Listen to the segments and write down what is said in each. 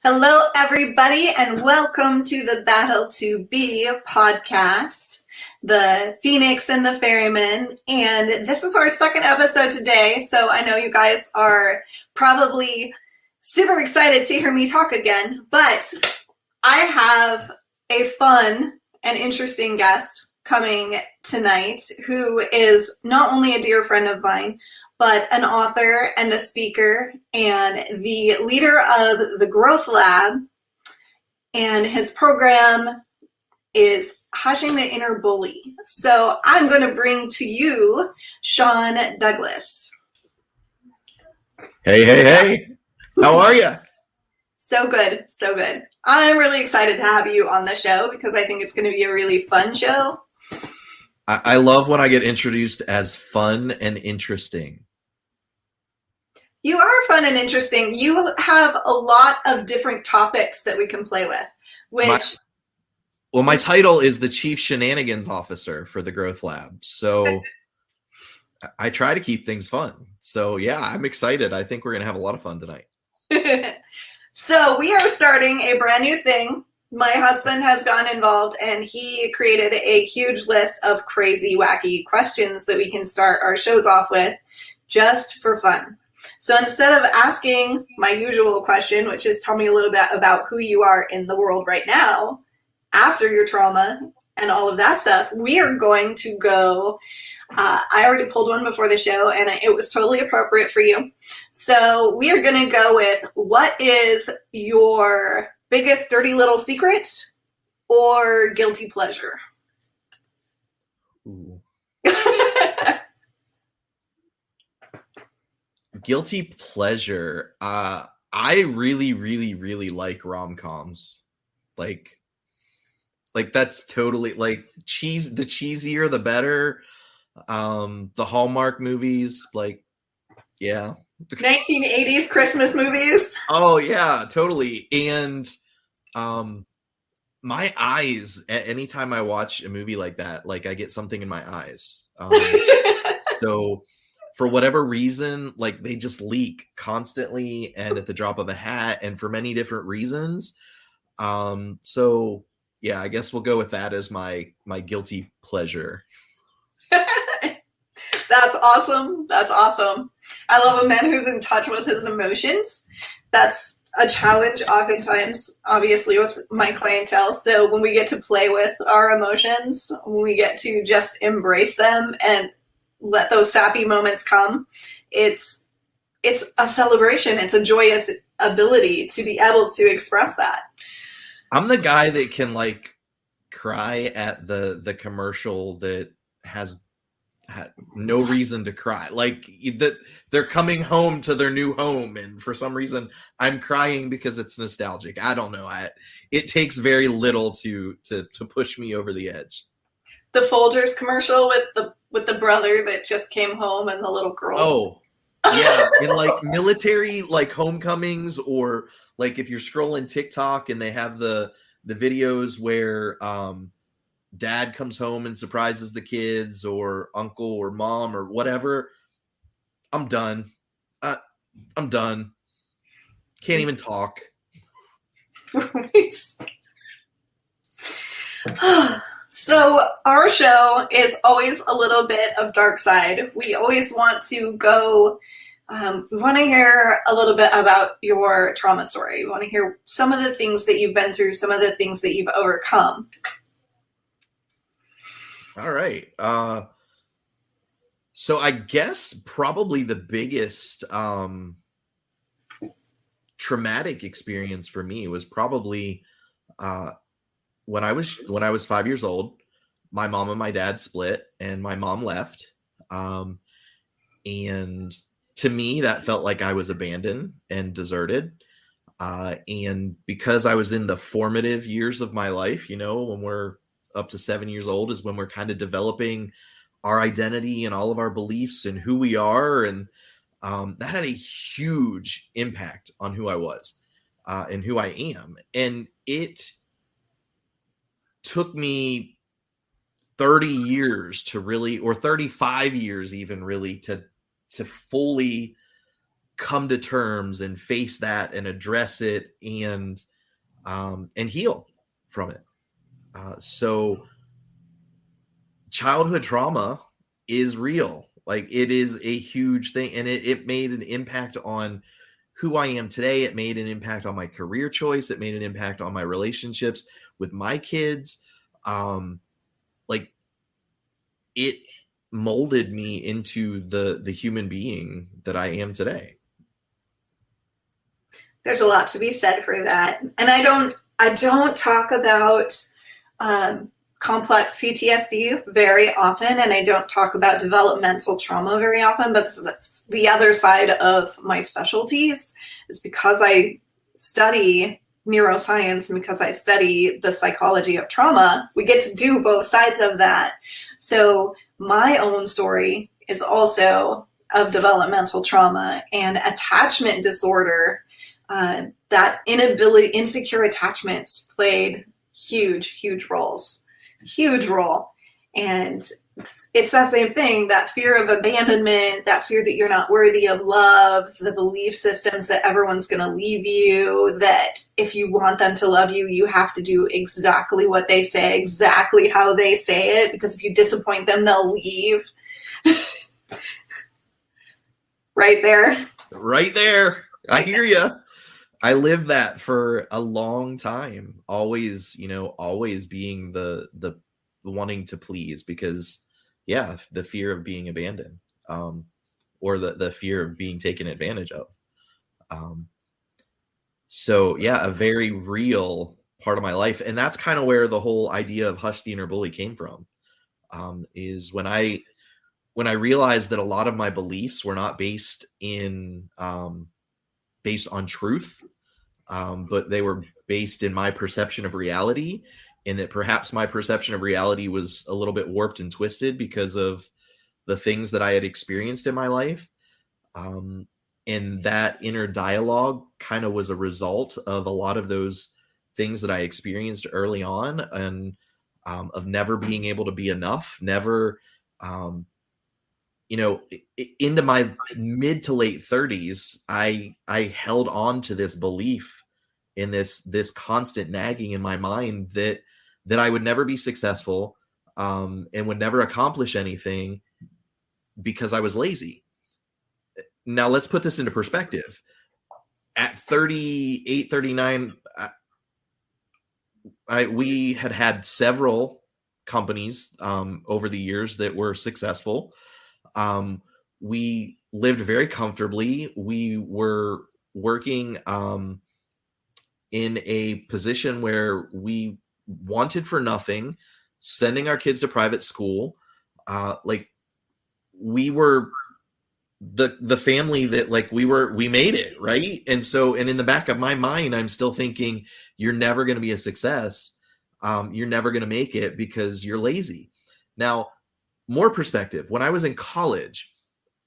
Hello, everybody, and welcome to the Battle to Be podcast, the Phoenix and the Ferryman. And this is our second episode today, so I know you guys are probably super excited to hear me talk again, but I have a fun and interesting guest coming tonight who is not only a dear friend of mine, but an author and a speaker and the leader of the Growth Lab. And his program is Hushing the Inner Bully. So I'm going to bring to you Shawn Douglass. Hey. How are you? So good. I'm really excited to have you on the show because I think it's going to be a really fun show. I love when I get introduced as fun and interesting. You are fun and interesting. You have a lot of different topics that we can play with, my title is the Chief Shenanigans Officer for the Growth Lab. So I try to keep things fun. So yeah, I'm excited. I think we're going to have a lot of fun tonight. So we are starting a brand new thing. My husband has gotten involved and he created a huge list of crazy, wacky questions that we can start our shows off with just for fun. So instead of asking my usual question, which is tell me a little bit about who you are in the world right now, after your trauma and all of that stuff, we are going to go, I already pulled one before the show and it was totally appropriate for you. So we are going to go with what is your biggest dirty little secret or guilty pleasure? Ooh. Guilty pleasure. I really like rom-coms. Like that's totally like cheese. The cheesier, the better. The Hallmark movies, like, yeah. 1980s Christmas movies. Oh yeah, totally. And my eyes, anytime I watch a movie like that, like I get something in my eyes. So for whatever reason, like they just leak constantly and at the drop of a hat and for many different reasons. So yeah, I guess we'll go with that as my guilty pleasure. That's awesome. I love a man who's in touch with his emotions. That's a challenge oftentimes, obviously, with my clientele. So when we get to play with our emotions, when we get to just embrace them and let those sappy moments come, it's a celebration. It's a joyous ability to be able to express that. I'm the guy that can like cry at the commercial that has no reason to cry. Like that they're coming home to their new home, and for some reason I'm crying because it's nostalgic. I don't know. It takes very little to push me over the edge. The Folgers commercial with the brother that just came home and the little girls. Oh, yeah. And like military, like homecomings, or like if you're scrolling TikTok and they have the videos where dad comes home and surprises the kids, or uncle or mom or whatever. I'm done. I'm done. Can't even talk. So our show is always a little bit of dark side. We always want to go, we want to hear a little bit about your trauma story. We want to hear some of the things that you've been through, some of the things that you've overcome. All right. So I guess probably the biggest traumatic experience for me was probably when I was 5 years old. My mom and my dad split, and my mom left. And to me, that felt like I was abandoned and deserted. And because I was in the formative years of my life, when we're up to 7 years old is when we're kind of developing our identity and all of our beliefs and who we are. And that had a huge impact on who I was and who I am. And it took me 30 years to really, or 35 years even really, to fully come to terms and face that and address it and heal from it. So childhood trauma is real. Like, it is a huge thing, and it made an impact on who I am today. It made an impact on my career choice. It made an impact on my relationships with my kids. Like, it molded me into the human being that I am today. There's a lot to be said for that. And I don't talk about complex PTSD very often, and I don't talk about developmental trauma very often, but that's the other side of my specialties, is because I study neuroscience and because I study the psychology of trauma, we get to do both sides of that. So my own story is also of developmental trauma and attachment disorder. That insecure attachments played huge roles. Huge role. And it's that same thing, that fear of abandonment, that fear that you're not worthy of love, the belief systems that everyone's going to leave you, that if you want them to love you, you have to do exactly what they say, exactly how they say it, because if you disappoint them, they'll leave. Right there. Right there. I hear you. I lived that for a long time, always being the wanting to please, because the fear of being abandoned, or the fear of being taken advantage of. So a very real part of my life. And that's kind of where the whole idea of Hush the Inner Bully came from, is when I realized that a lot of my beliefs were not based on truth, but they were based in my perception of reality, and that perhaps my perception of reality was a little bit warped and twisted because of the things that I had experienced in my life. And that inner dialogue kind of was a result of a lot of those things that I experienced early on, and of never being able to be enough, never, into my mid to late 30s, I held on to this belief in this constant nagging in my mind that I would never be successful, and would never accomplish anything because I was lazy. Now let's put this into perspective. At 38, 39, we had several companies over the years that were successful. We lived very comfortably. We were working in a position where we wanted for nothing, sending our kids to private school. We were the family that we made it, right? And in the back of my mind, I'm still thinking, you're never going to be a success. You're never going to make it because you're lazy. Now, more perspective. When I was in college,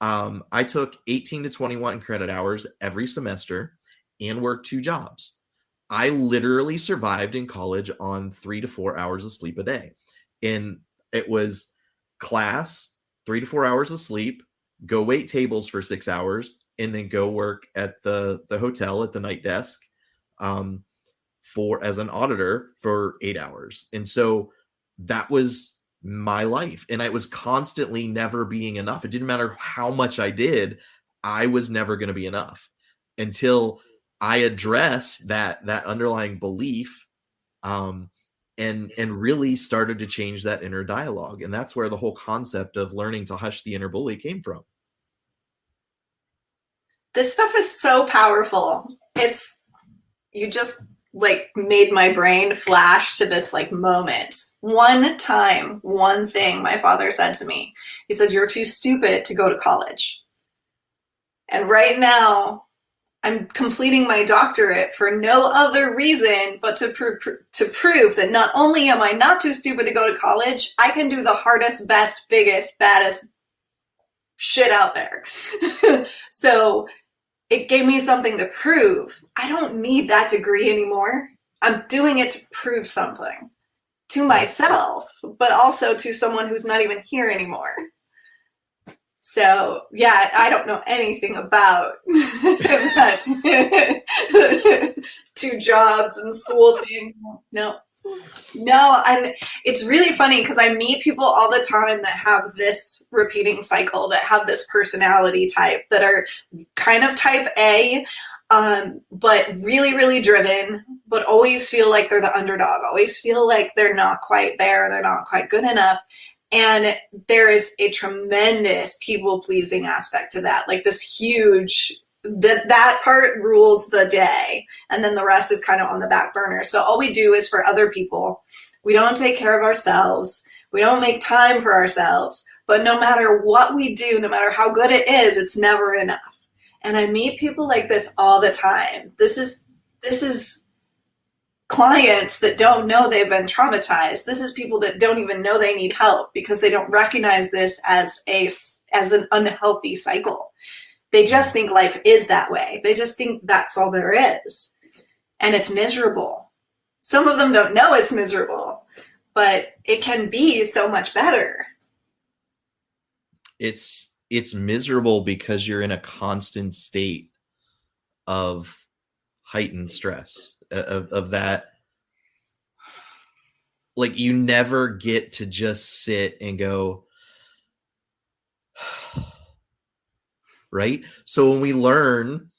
I took 18 to 21 credit hours every semester and worked 2 jobs. I literally survived in college on 3 to 4 hours of sleep a day. And it was class, 3 to 4 hours of sleep, go wait tables for 6 hours, and then go work at the hotel at the night desk as an auditor for 8 hours. And so that was my life. And I was constantly never being enough. It didn't matter how much I did, I was never going to be enough until I addressed that underlying belief, and really started to change that inner dialogue. And that's where the whole concept of learning to hush the inner bully came from. This stuff is so powerful. You just made my brain flash to this moment. One time, one thing my father said to me, he said, "You're too stupid to go to college." And right now, I'm completing my doctorate for no other reason but to prove that not only am I not too stupid to go to college, I can do the hardest, best, biggest, baddest shit out there. So it gave me something to prove. I don't need that degree anymore. I'm doing it to prove something to myself, but also to someone who's not even here anymore. So yeah, I don't know anything about two jobs and school thing. No. No, and it's really funny because I meet people all the time that have this repeating cycle, that have this personality type, that are kind of type A, but really, really driven, but always feel like they're the underdog, always feel like they're not quite there, they're not quite good enough. And there is a tremendous people-pleasing aspect to that, like this huge, that part rules the day, and then the rest is kind of on the back burner. So all we do is for other people. We don't take care of ourselves. We don't make time for ourselves. But no matter what we do, no matter how good it is, it's never enough. And I meet people like this all the time. This is clients that don't know they've been traumatized. This is people that don't even know they need help because they don't recognize this as an unhealthy cycle. They just think life is that way. They just think that's all there is. And it's miserable. Some of them don't know it's miserable, but it can be so much better. It's miserable because you're in a constant state of heightened stress, of that. Like, you never get to just sit and go, right? So when we learn,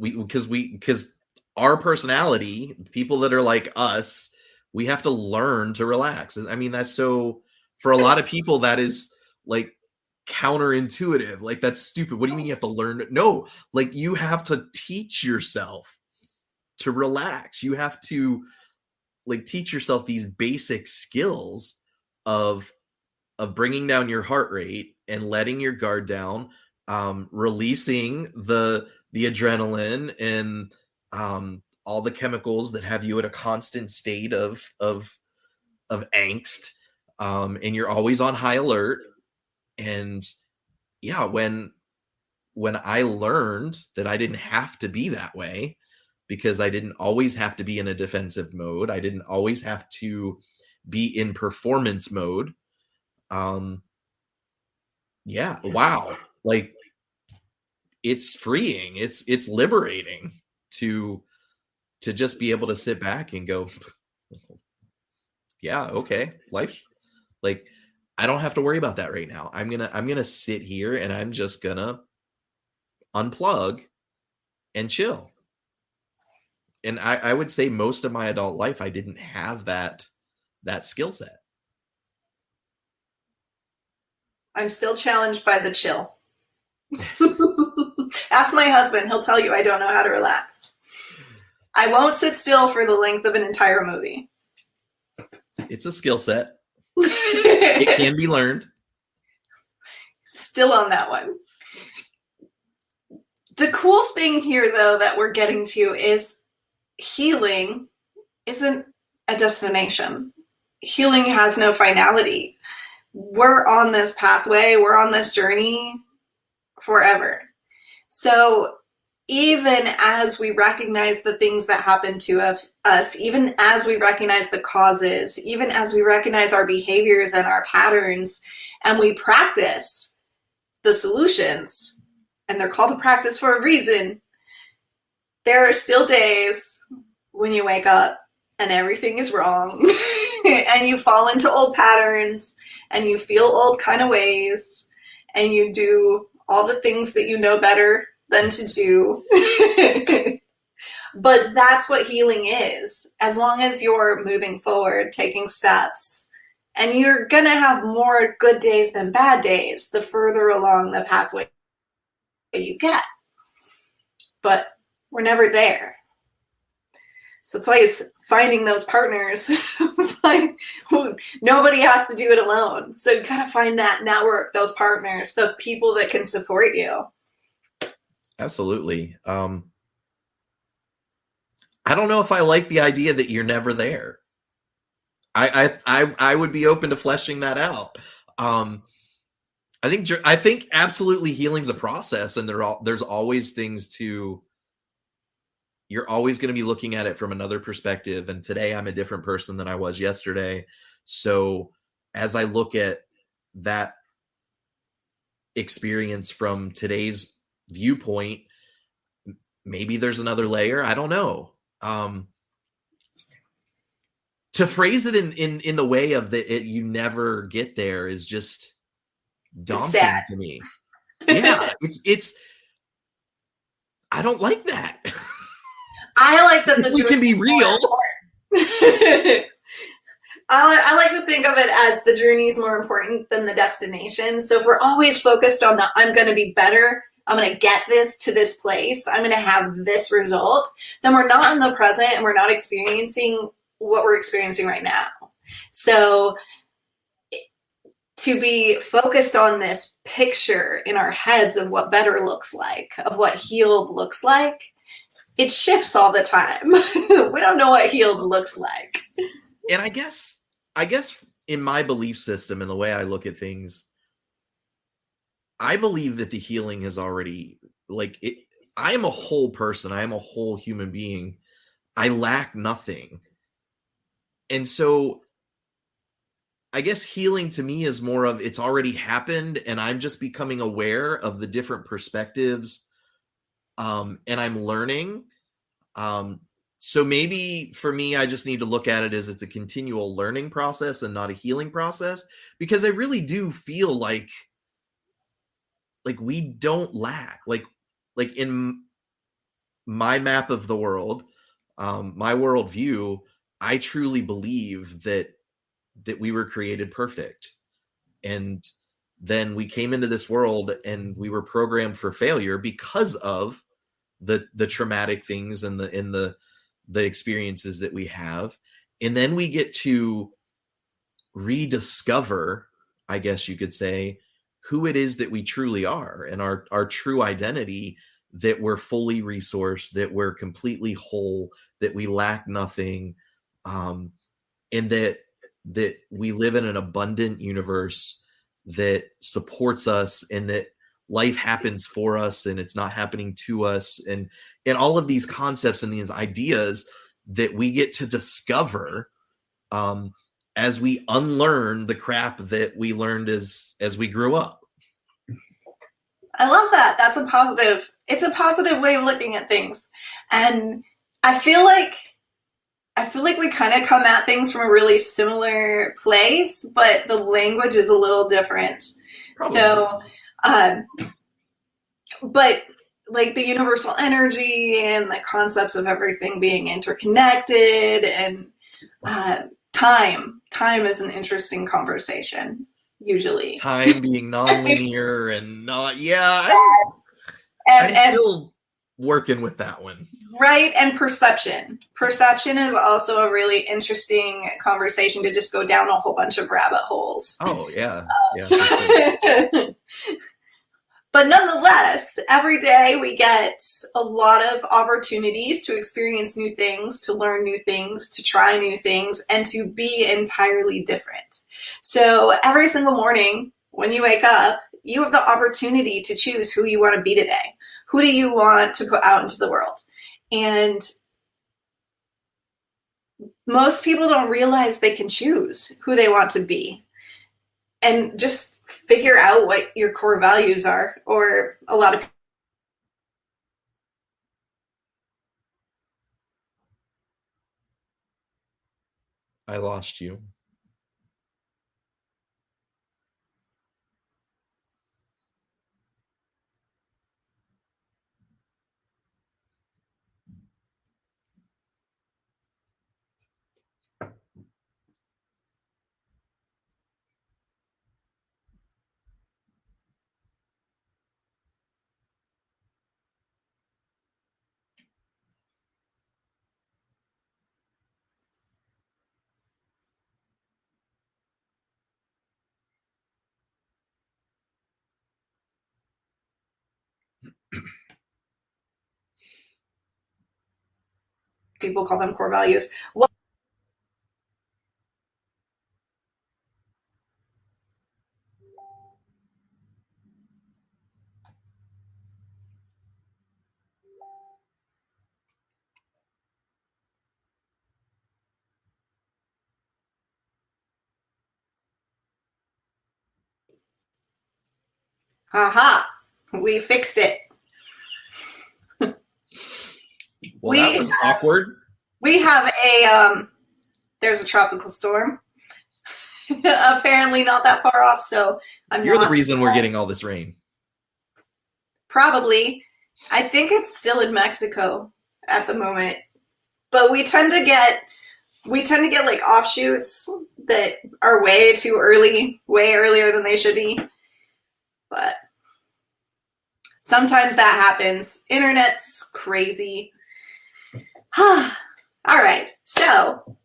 because our personality, people that are like us, we have to learn to relax. I mean, that's so, for a lot of people, that is like counterintuitive. Like, that's stupid. What do you mean you have to learn? No, like, you have to teach yourself to relax. You have to like teach yourself these basic skills of bringing down your heart rate and letting your guard down, releasing the adrenaline and all the chemicals that have you at a constant state of angst, and you're always on high alert. And yeah, when I learned that I didn't have to be that way, because I didn't always have to be in a defensive mode, I didn't always have to be in performance mode. Yeah, wow. Like, it's freeing. It's liberating to just be able to sit back and go, yeah, okay, life, like, I don't have to worry about that right now. I'm gonna sit here and I'm just gonna unplug and chill. And I would say most of my adult life, I didn't have that skill set. I'm still challenged by the chill. Ask my husband. He'll tell you I don't know how to relax. I won't sit still for the length of an entire movie. It's a skill set. It can be learned. Still on that one. The cool thing here, though, that we're getting to is healing isn't a destination. Healing has no finality. We're on this pathway, we're on this journey forever. So even as we recognize the things that happen to us, even as we recognize the causes, even as we recognize our behaviors and our patterns, and we practice the solutions, and they're called a practice for a reason, there are still days when you wake up and everything is wrong and you fall into old patterns and you feel old kind of ways and you do all the things that you know better than to do. But that's what healing is. As long as you're moving forward, taking steps, and you're going to have more good days than bad days the further along the pathway you get. But we're never there. So it's always finding those partners. Nobody has to do it alone. So you gotta find that network, those partners, those people that can support you. Absolutely. I don't know if I like the idea that you're never there. I would be open to fleshing that out. I think absolutely healing's a process, and there's always things to. You're always going to be looking at it from another perspective. And today I'm a different person than I was yesterday. So as I look at that experience from today's viewpoint, maybe there's another layer. I don't know. To phrase it in the way of that you never get there is just daunting to me. Yeah, it's I don't like that. I like that the we can be real. I like to think of it as the journey is more important than the destination. So if we're always focused on the I'm going to be better, I'm going to get this to this place, I'm going to have this result, then we're not in the present and we're not experiencing what we're experiencing right now. So to be focused on this picture in our heads of what better looks like, of what healed looks like, it shifts all the time. We don't know what healed looks like. And I guess in my belief system and the way I look at things, I believe that the healing has already, like, it. I am a whole person. I am a whole human being. I lack nothing. And so I guess healing to me is more of it's already happened and I'm just becoming aware of the different perspectives, and I'm learning. So maybe for me, I just need to look at it as it's a continual learning process and not a healing process, because I really do feel like we don't lack, like in my map of the world, my worldview, I truly believe that we were created perfect. And then we came into this world and we were programmed for failure because of the traumatic things and the experiences that we have. And then we get to rediscover, I guess you could say, who it is that we truly are and our true identity, that we're fully resourced, that we're completely whole, that we lack nothing, and that we live in an abundant universe that supports us, and that life happens for us and it's not happening to us, and all of these concepts and these ideas that we get to discover as we unlearn the crap that we learned as we grew up. I love that. That's a positive. It's a positive way of looking at things. And I feel like we kind of come at things from a really similar place, but the language is a little different. Probably. So, but like the universal energy and the concepts of everything being interconnected, and time is an interesting conversation. Usually, time being non-linear and not, I'm still working with that one. Right, and perception. Perception is also a really interesting conversation to just go down a whole bunch of rabbit holes. Oh, yeah. Sure. But nonetheless, every day we get a lot of opportunities to experience new things, to learn new things, to try new things, and to be entirely different. So every single morning when you wake up, you have the opportunity to choose who you want to be today. Who do you want to put out into the world? And most people don't realize they can choose who they want to be, and just figure out what your core values are. Or a lot of I lost you. people call them core values. Well, Aha, we fixed it. Well, that was awkward. We have there's a tropical storm. Apparently not that far off, so You're the reason we're getting all this rain. Probably. I think it's still in Mexico at the moment. But we tend to get like offshoots that are way too early, way earlier than they should be. But sometimes that happens. Internet's crazy. All right. So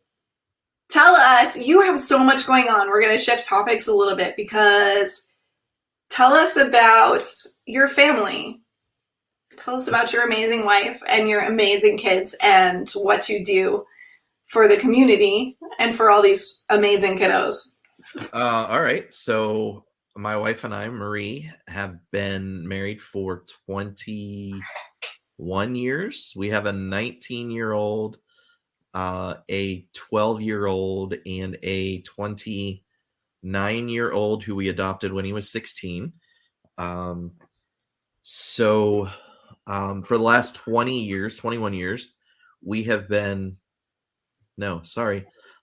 tell us, you have so much going on. We're going to shift topics a little bit because tell us about your family. Tell us about your amazing wife and your amazing kids and what you do for the community and for all these amazing kiddos. All right. So my wife and I, Marie, have been married for 21 years. We have a 19-year-old, a 12-year-old, and a 29-year-old who we adopted when he was 16. For the last 21 years, we have been,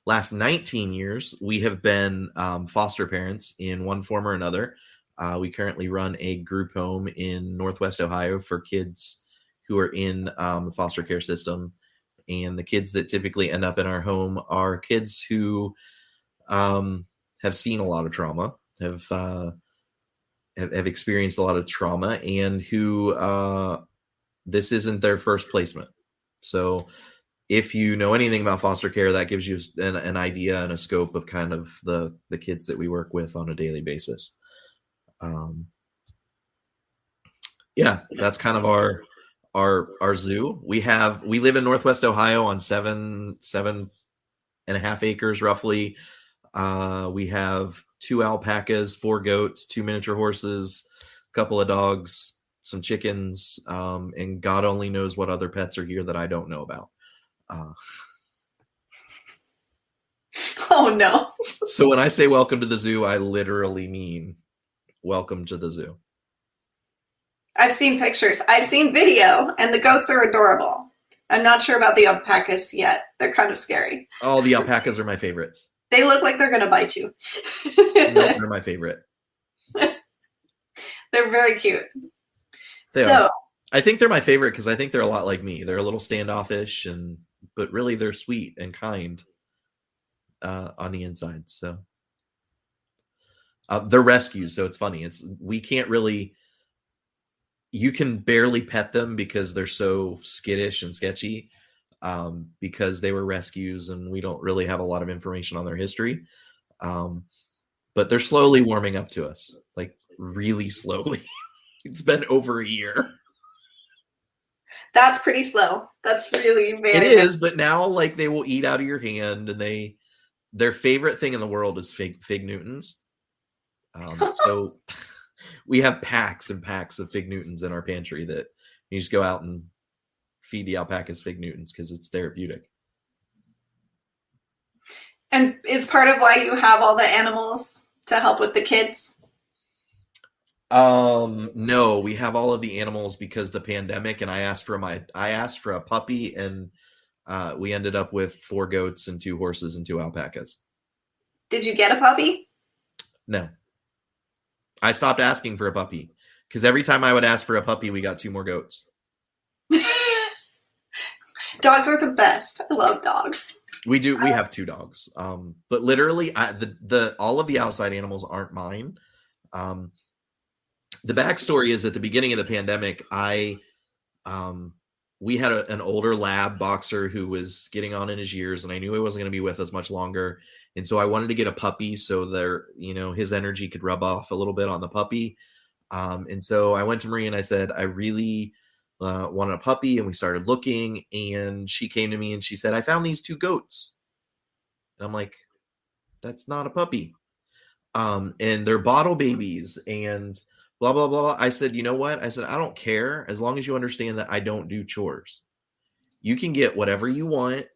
last 19 years, we have been foster parents in one form or another. We currently run a group home in Northwest Ohio for kids who are in the foster care system. And the kids that typically end up in our home are kids who have seen a lot of trauma, have experienced a lot of trauma, and who this isn't their first placement. So if you know anything about foster care, that gives you an idea and a scope of kind of the kids that we work with on a daily basis. That's kind of our zoo. We live in Northwest Ohio on 7.5 acres roughly. We have 2 alpacas, 4 goats, 2 miniature horses, a couple of dogs, some chickens, and God only knows what other pets are here that I don't know about. Oh no. So when I say welcome to the zoo, I literally mean welcome to the zoo. I've seen pictures. I've seen video, and the goats are adorable. I'm not sure about the alpacas yet. They're kind of scary. Oh, the alpacas are my favorites. They look like they're going to bite you. No, they're my favorite. They're very cute. They are. I think they're my favorite because I think they're a lot like me. They're a little standoffish, but really they're sweet and kind on the inside. So they're rescues, so it's funny. You can barely pet them because they're so skittish and sketchy because they were rescues and we don't really have a lot of information on their history. But they're slowly warming up to us, like really slowly. It's been over a year. That's pretty slow. That's really very. It is, but now like they will eat out of your hand, and their favorite thing in the world is fig Newtons. So we have packs and packs of fig Newtons in our pantry that you just go out and feed the alpacas fig Newtons because it's therapeutic. And is part of why you have all the animals to help with the kids? No, we have all of the animals because the pandemic, and I asked for a puppy, and we ended up with 4 goats and 2 horses and 2 alpacas. Did you get a puppy? No. I stopped asking for a puppy because every time I would ask for a puppy, we got 2 more goats. Dogs are the best. I love dogs. We do. We have 2 dogs. But literally all of the outside animals aren't mine. The backstory is at the beginning of the pandemic, we had an older lab boxer who was getting on in his years, and I knew he wasn't going to be with us much longer. And so I wanted to get a puppy so his energy could rub off a little bit on the puppy. And so I went to Marie and I said, I really wanted a puppy. And we started looking, and she came to me and she said, I found these 2 goats. And I'm like, that's not a puppy. And they're bottle babies and blah, blah, blah. I said, you know what? I said, I don't care as long as you understand that I don't do chores. You can get whatever you want,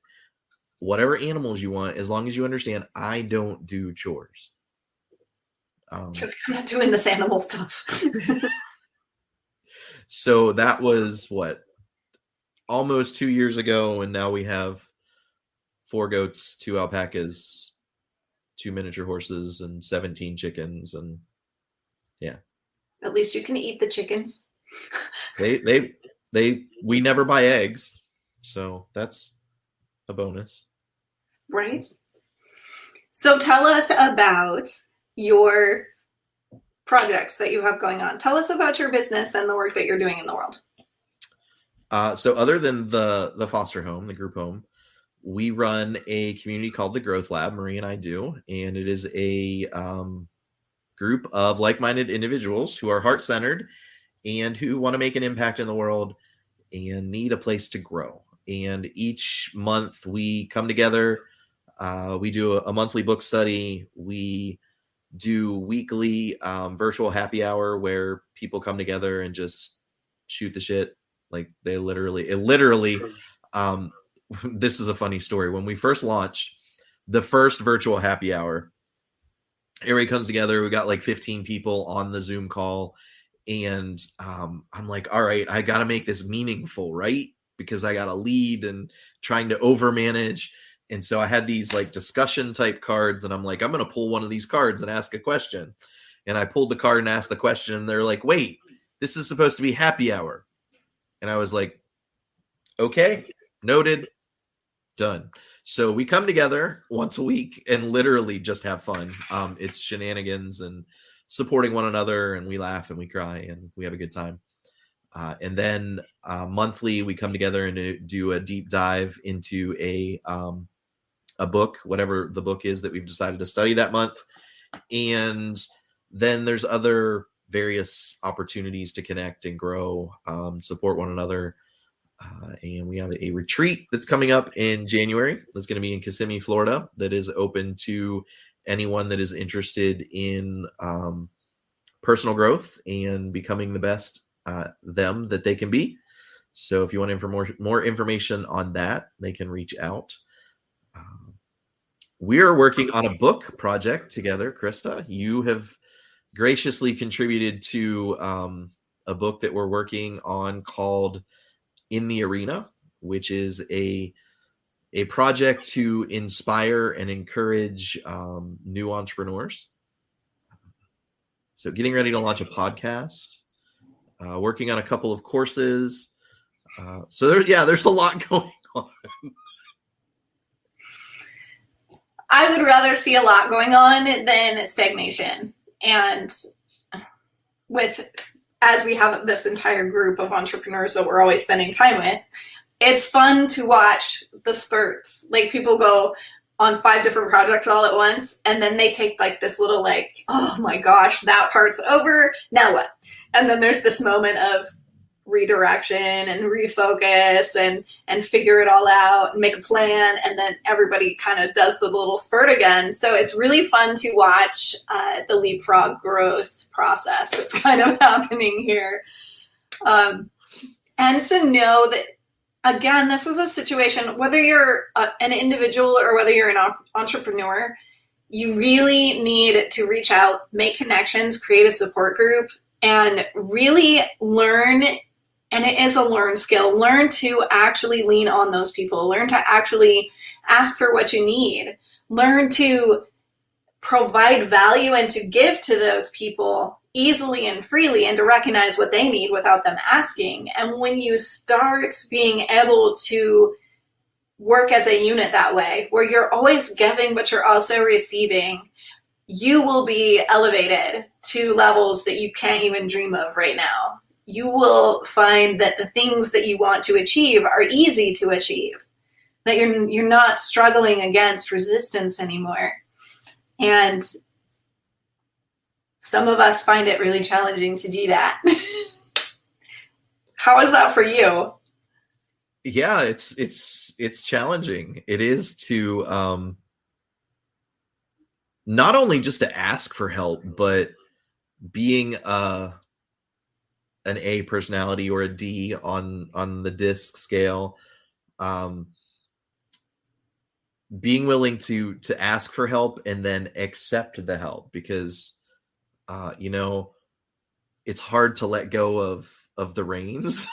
whatever animals you want, as long as you understand I don't do chores. I'm not doing this animal stuff. So that was almost 2 years ago, and now we have 4 goats, 2 alpacas, 2 miniature horses, and 17 chickens, and yeah. At least you can eat the chickens. We never buy eggs, so that's a bonus. Right. So tell us about your projects that you have going on. Tell us about your business and the work that you're doing in the world. So other than the foster home, the group home, we run a community called the Growth Lab. Marie and I do, and it is a group of like-minded individuals who are heart-centered and who want to make an impact in the world and need a place to grow. And each month we come together. We do a monthly book study. We do weekly virtual happy hour where people come together and just shoot the shit. Like this is a funny story. When we first launched the first virtual happy hour, everybody comes together. We got like 15 people on the Zoom call. And I'm like, all right, I got to make this meaningful, right? Because I got to lead and trying to overmanage. And so I had these like discussion type cards, and I'm like, I'm going to pull one of these cards and ask a question. And I pulled the card and asked the question. And they're like, wait, this is supposed to be happy hour. And I was like, okay, noted, done. So we come together once a week and literally just have fun. It's shenanigans and supporting one another, and we laugh and we cry and we have a good time. And then monthly we come together and do a deep dive into a book, whatever the book is that we've decided to study that month. And then there's other various opportunities to connect and grow, support one another. And we have a retreat that's coming up in January. That's going to be in Kissimmee, Florida, that is open to anyone that is interested in personal growth and becoming the best them that they can be. So if you want more information on that, they can reach out. We are working on a book project together, Krista. You have graciously contributed to a book that we're working on called In the Arena, which is a project to inspire and encourage new entrepreneurs. So getting ready to launch a podcast, working on a couple of courses. So there's a lot going on. I would rather see a lot going on than stagnation. And as we have this entire group of entrepreneurs that we're always spending time with, it's fun to watch the spurts. Like people go on 5 different projects all at once, and then they take like this little like, oh my gosh, that part's over, now what? And then there's this moment of redirection and refocus and figure it all out and make a plan, and then everybody kind of does the little spurt again. So it's really fun to watch the leapfrog growth process that's kind of happening here. And to know that, again, this is a situation, whether you're an individual or whether you're an entrepreneur, you really need to reach out, make connections, create a support group, and really learn. And it is a learned skill. Learn to actually lean on those people. Learn to actually ask for what you need. Learn to provide value and to give to those people easily and freely, and to recognize what they need without them asking. And when you start being able to work as a unit that way, where you're always giving but you're also receiving, you will be elevated to levels that you can't even dream of right now. You will find that the things that you want to achieve are easy to achieve, that you're not struggling against resistance anymore. And some of us find it really challenging to do that. How is that for you? Yeah, it's challenging. It is to not only just to ask for help, but being an A personality or a D on the DISC scale, being willing to ask for help and then accept the help, because you know, it's hard to let go of the reins.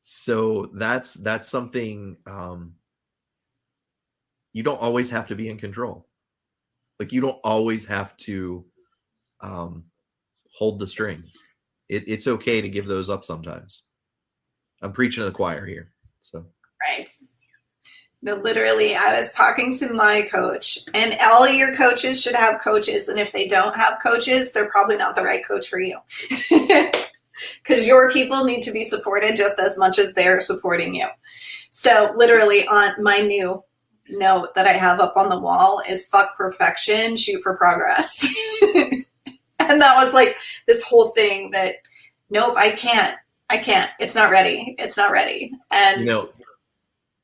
So that's something, you don't always have to be in control. Like, you don't always have to hold the strings. It's okay to give those up sometimes. I'm preaching to the choir here. So Right. No, literally, I was talking to my coach, and all your coaches should have coaches. And if they don't have coaches, they're probably not the right coach for you. Because your people need to be supported just as much as they're supporting you. So literally, on my new note that I have up on the wall is fuck perfection, shoot for progress. And that was like this whole thing that, nope, I can't. It's not ready. And you know,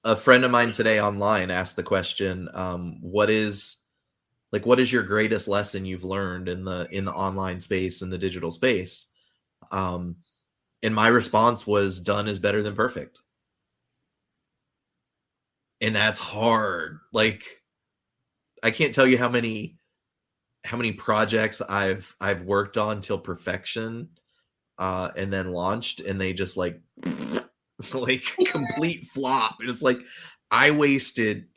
a friend of mine today online asked the question, what is your greatest lesson you've learned in the online space, in the digital space? And my response was, done is better than perfect. And that's hard. Like, I can't tell you how many projects I've worked on till perfection, and then launched, and they just like complete flop. And it's like, I've wasted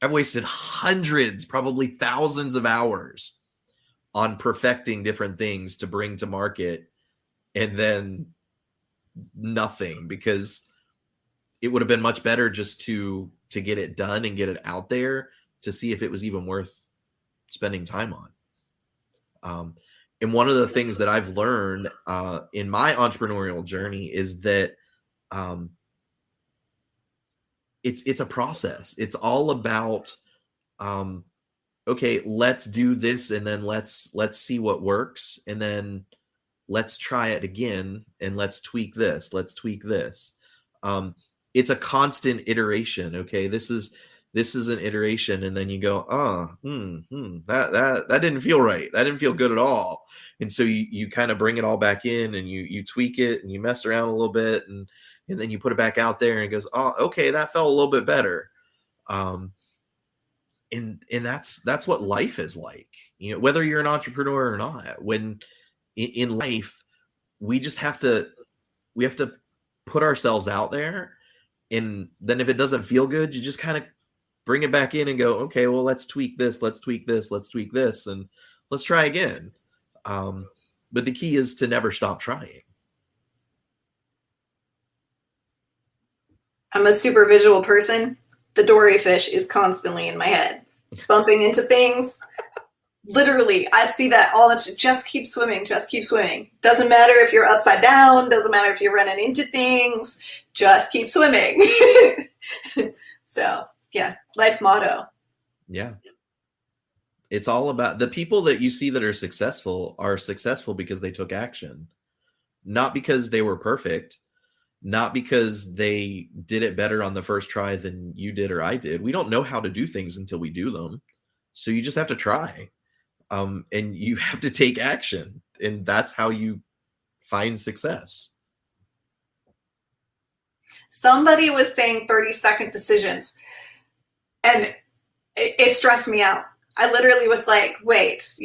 hundreds, probably thousands of hours on perfecting different things to bring to market, and then nothing, because it would have been much better just to get it done and get it out there to see if it was even worth spending time on. And one of the things that I've learned in my entrepreneurial journey is that it's a process. It's all about, okay, let's do this, and then let's see what works, and then let's try it again, and let's tweak this. It's a constant iteration. Okay, this is an iteration, and then you go, that didn't feel right. That didn't feel good at all. And so you kind of bring it all back in, and you tweak it, and you mess around a little bit, and then you put it back out there, and it goes, oh, okay, that felt a little bit better. And that's what life is like. You know, whether you're an entrepreneur or not, when in life, we have to put ourselves out there. And then if it doesn't feel good, you just kind of bring it back in and go, okay, well, let's tweak this, and let's try again. But the key is to never stop trying. I'm a super visual person. The dory fish is constantly in my head, bumping into things. Literally, I see that all. Just keep swimming. Doesn't matter if you're upside down. Doesn't matter if you're running into things. Just keep swimming. So, yeah, life motto. Yeah. It's all about the people that you see that are successful because they took action, not because they were perfect, not because they did it better on the first try than you did or I did. We don't know how to do things until we do them. So you just have to try. And you have to take action, and that's how you find success. Somebody was saying 30-second decisions, and it stressed me out. I literally was like, wait,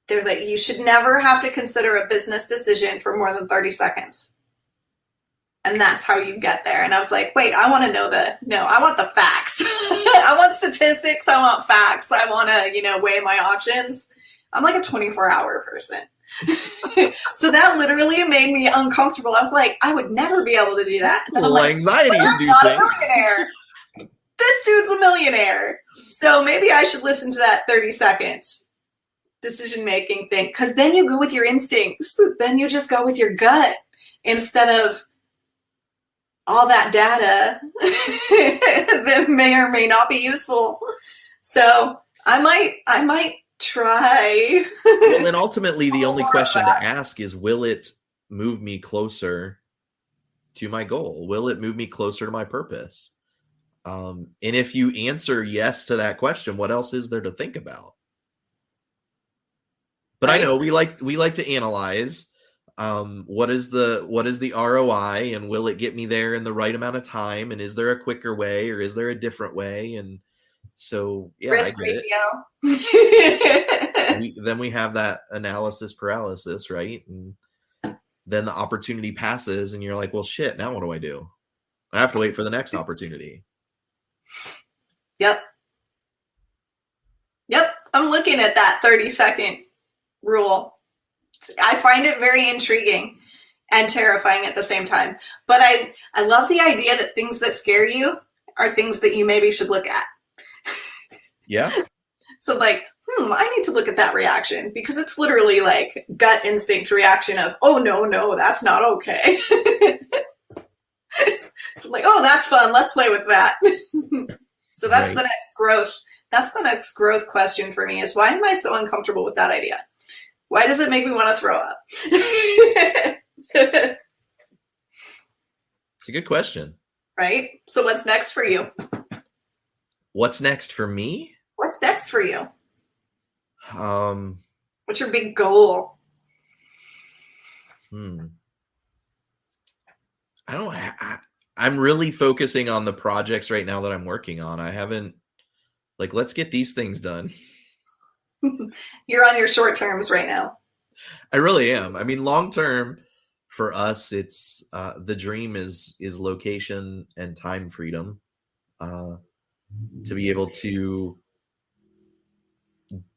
they're like, you should never have to consider a business decision for more than 30 seconds. And that's how you get there. And I was like, wait, I want to know I want the facts. I want statistics. I want facts. I want to, weigh my options. I'm like a 24-hour person. So that literally made me uncomfortable. I was like, I would never be able to do that. And I'm like, anxiety inducing. Not a millionaire. This dude's a millionaire. So maybe I should listen to that 30 seconds decision-making thing. Because then you go with your instincts. Then you just go with your gut instead of all that data that may or may not be useful. So I might try. Well, and ultimately the only question to ask is, will it move me closer to my goal? Will it move me closer to my purpose? And if you answer yes to that question, what else is there to think about? But right. I know we like to analyze. What is the ROI, and will it get me there in the right amount of time? And is there a quicker way, or is there a different way? And So yeah, Risk I get ratio. it. Then we have that analysis paralysis, right? And then the opportunity passes and you're like, well, shit, now what do I do? I have to wait for the next opportunity. Yep. I'm looking at that 30-second rule. I find it very intriguing and terrifying at the same time. But I love the idea that things that scare you are things that you maybe should look at. Yeah. So like, I need to look at that reaction because it's literally like gut instinct reaction of, oh, no, that's not okay. So like, oh, that's fun. Let's play with that. So that's Right. the next growth. That's the next growth question for me is why am I so uncomfortable with that idea? Why does it make me want to throw up? It's a good question. Right? So what's next for you? What's next for me? What's next for you? Um, What's your big goal? I'm really focusing on the projects right now that I'm working on. I haven't, like, let's get these things done. You're on your short terms right now. I really am. I mean, long term for us, it's the dream is location and time freedom, to be able to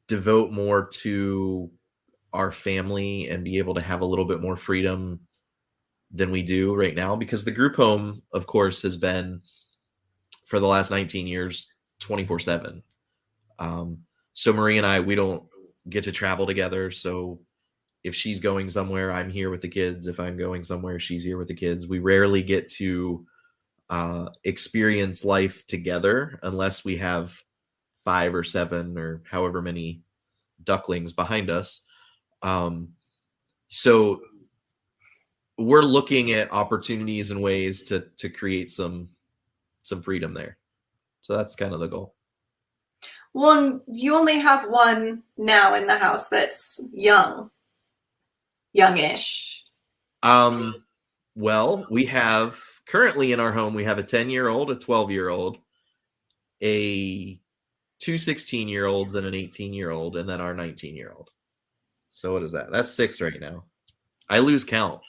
devote more to our family and be able to have a little bit more freedom than we do right now, because the group home, of course, has been for the last 19 years 24/7. So Marie and I, we don't get to travel together. So if she's going somewhere, I'm here with the kids. If I'm going somewhere, she's here with the kids. We rarely get to experience life together unless we have 5 or 7 or however many ducklings behind us. So we're looking at opportunities and ways to create some freedom there. So that's kind of the goal. Well, you only have one now in the house that's youngish. Well, we have currently in our home, we have a 10-year-old, a 12-year-old, a 2 16-year-olds and an 18-year-old, and then our 19-year-old. So what is that? That's 6 right now. I lose count.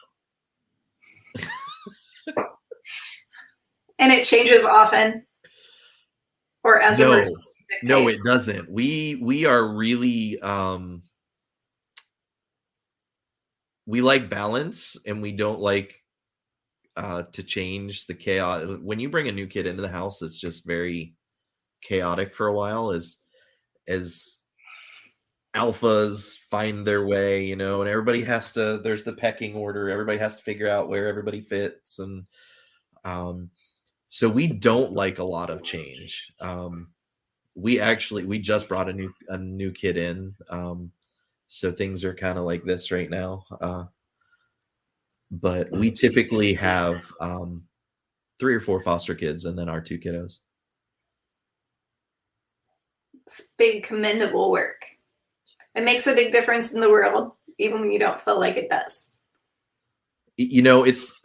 And it changes often. Or as emergencies dictate. No, it doesn't. We are really we like balance, and we don't like to change the chaos. When you bring a new kid into the house, it's just very chaotic for a while as alphas find their way, and everybody has to, there's the pecking order. Everybody has to figure out where everybody fits. And so we don't like a lot of change. We just brought a new kid in. So things are kind of like this right now. But we typically have 3 or 4 foster kids and then our 2 kiddos. It's big, commendable work. It makes a big difference in the world, even when you don't feel like it does. It's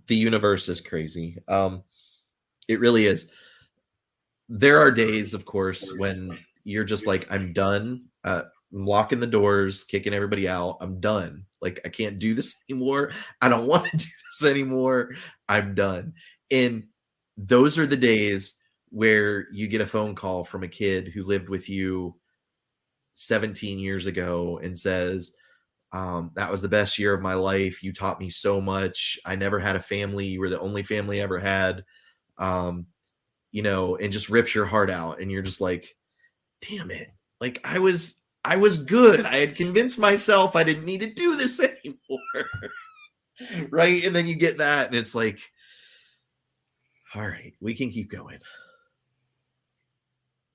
the universe is crazy. It really is. There are days, of course, when you're just like, I'm done. I'm locking the doors, kicking everybody out. I'm done. Like, I can't do this anymore. I don't want to do this anymore. I'm done. And those are the days where you get a phone call from a kid who lived with you 17 years ago and says, that was the best year of my life. You taught me so much. I never had a family. You were the only family I ever had. And just rips your heart out. And you're just like, damn it. Like, I was good. I had convinced myself I didn't need to do this anymore. Right. And then you get that and it's like, all right, we can keep going.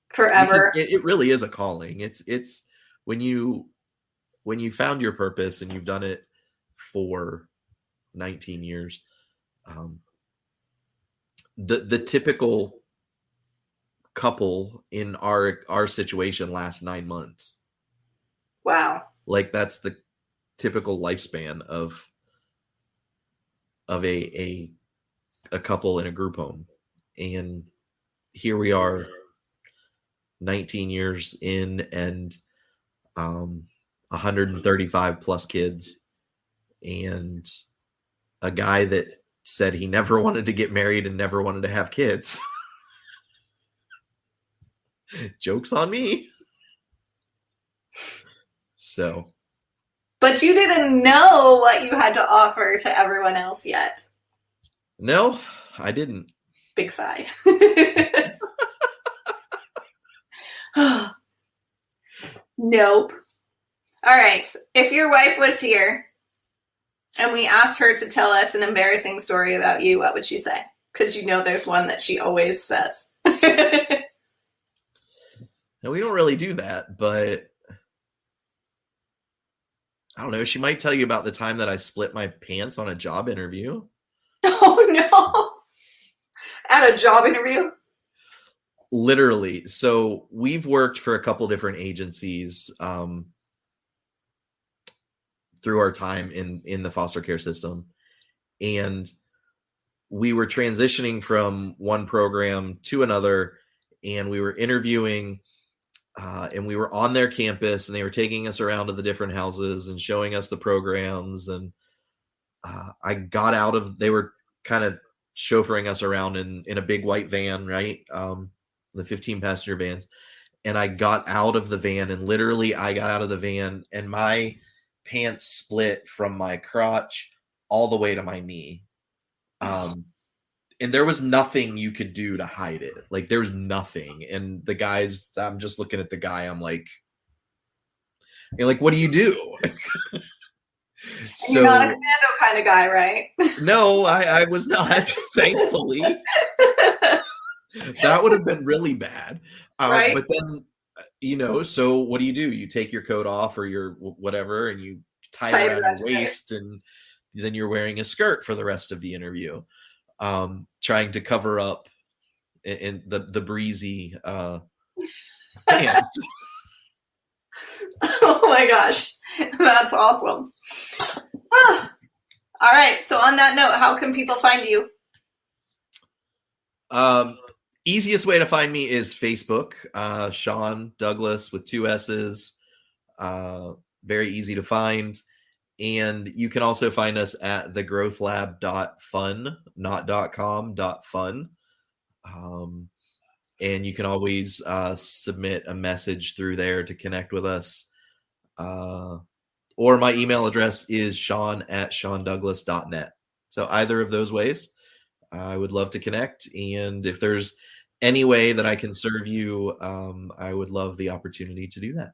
Forever. It really is a calling. It's when you found your purpose and you've done it for 19 years, the typical couple in our situation lasts 9 months. Wow. Like, that's the typical lifespan of a couple in a group home. And here we are 19 years in and 135 plus kids, and a guy that said he never wanted to get married and never wanted to have kids. Joke's on me. So. But you didn't know what you had to offer to everyone else yet. No, I didn't. Big sigh. Nope. All right. If your wife was here and we asked her to tell us an embarrassing story about you, what would she say? Because you know there's one that she always says. And we don't really do that, but I don't know. She might tell you about the time that I split my pants on a job interview. Oh, no. At a job interview? Literally. So we've worked for a couple different agencies through our time in the foster care system. And we were transitioning from one program to another, and we were interviewing and we were on their campus, and they were taking us around to the different houses and showing us the programs. And I got out of, they were kind of chauffeuring us around in a big white van, right? The 15 passenger vans. And I got out of the van, and literally I got out of the van and my pants split from my crotch all the way to my knee. And there was nothing you could do to hide it. Like, there's nothing. And the guys, I'm just looking at the guy. I'm like, what do you do? So, you're not a commando kind of guy, right? No, I was not, thankfully. That would have been really bad. Right? But then, so what do? You take your coat off or your whatever, and you tie it around your waist, and then you're wearing a skirt for the rest of the interview, trying to cover up in the breezy pants. Oh my gosh, that's awesome. All right, so on that note, how can people find you? Easiest way to find me is Facebook, Shawn Douglass with 2 S's. Very easy to find. And you can also find us at thegrowthlab.fun, not .com, .fun. And you can always submit a message through there to connect with us. Or my email address is shawn@shawndouglass.net. So either of those ways, I would love to connect. And if there's any way that I can serve you, I would love the opportunity to do that.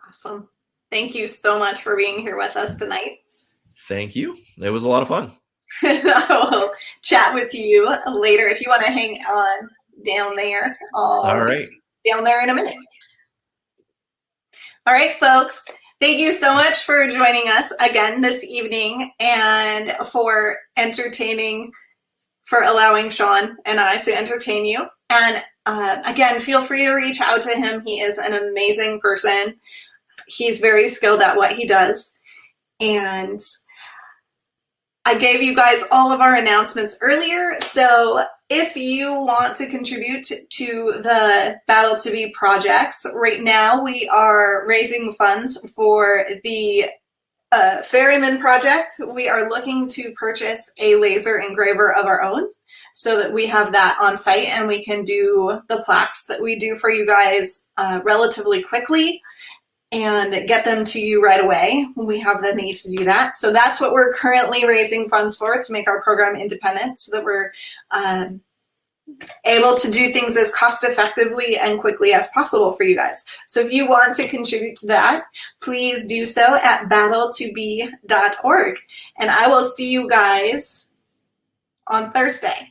Awesome. Thank you so much for being here with us tonight. Thank you. It was a lot of fun. I will chat with you later if you want to hang on down there. All right. Down there in a minute. All right, folks. Thank you so much for joining us again this evening and for allowing Shawn and I to entertain you. And again, feel free to reach out to him. He is an amazing person. He's very skilled at what he does. And I gave you guys all of our announcements earlier. So if you want to contribute to the Battle to Be projects, right now we are raising funds for the Ferryman project. We are looking to purchase a laser engraver of our own so that we have that on site and we can do the plaques that we do for you guys relatively quickly and get them to you right away when we have the need to do that. So that's what we're currently raising funds for, to make our program independent so that we're able to do things as cost effectively and quickly as possible for you guys. So if you want to contribute to that, please do so at battletobe.org. And I will see you guys on Thursday.